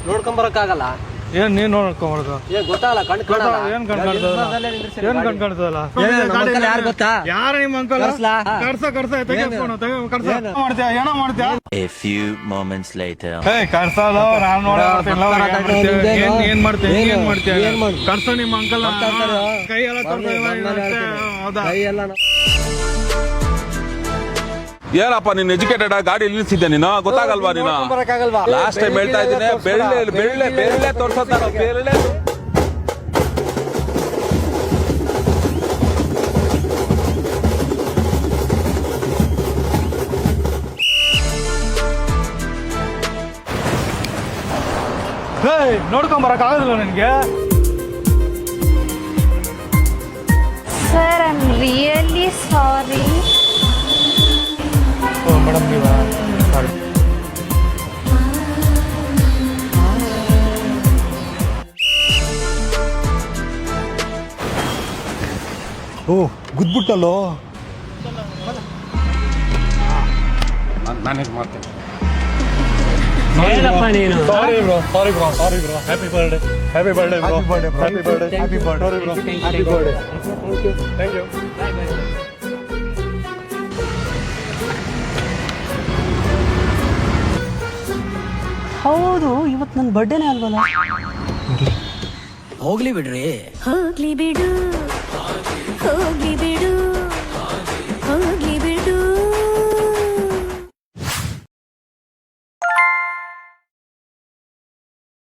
ನೋಡ್ಕೊಂಬರಕ್ಕಾಗಲ್ಲ. ಏನ್ ನೀನ್ ನೋಡ್ಕೊಂಬರ್ದು ಗೊತ್ತಾಗಲ್ಲ ಕಣ್ ಕಾಣಲ್ಲ. ಏನ್ ಕಣ್ ಕಾಣ್ತದಲ್ಲ ಯಾರು ಗೊತ್ತಾ? ಯಾರ ನಿಮ್ಮ ಅಂಕಲ್ ಕರ್ಸ್ಲಾ? ಕರ್ಸ ಮಾಡ್ತೀಯ ಏನೋ ಮಾಡ್ತೀಯ A few moments later. ಕರ್ಸಲ್ಲ ನಾನ್ ಏನ್ ಮಾಡ್ತೀಯ ಕರ್ಸ ನಿಮ್ಮ ಅಂಕಲ್ ಕೈ ಎಲ್ಲ ಹೌದಾ ಏನಪ್ಪ ನೀನ್ ಎಜುಕೇಟೆಡ್ ಗಾಡಿ ನಿಲ್ಸಿದ್ದೆ ನೀನು ಗೊತ್ತಾಗಲ್ವಾ ನೀನು ಲಾಸ್ಟ್ ಟೈಮ್ ಹೇಳ್ತಾ ಇದ್ದೀನಿ ಬೆಳ್ಳೆ ತೋರ್ಸತ್ತಾರ ಬೆಳ್ಳೆ ನೋಡ್ಕೊಂಬರಕ್ ಆಗೋದಿಲ್ಲ ನಿನ್ಗೆ sir I am really sorry. Madam ನೀವಾ ಸಾರಿ ಗುದ್ಬಿಟ್ಟಲ್ಲೋ ಮ್ಯಾನೇಜ್ ಮಾಡ್ತೇನೆ sorry bro happy birthday thank you ಹೌದು, ಇವತ್ತು ನನ್ನ ಬರ್ಡೇನೇ ಅಲ್ವಲ್ಲ. ಹೋಗ್ಲಿ ಬಿಡ್ರಿ. ಹೋಗ್ಲಿ ಬಿಡು ಹೋಗ್ಲಿ ಬಿಡು ಹೋಗ್ಲಿ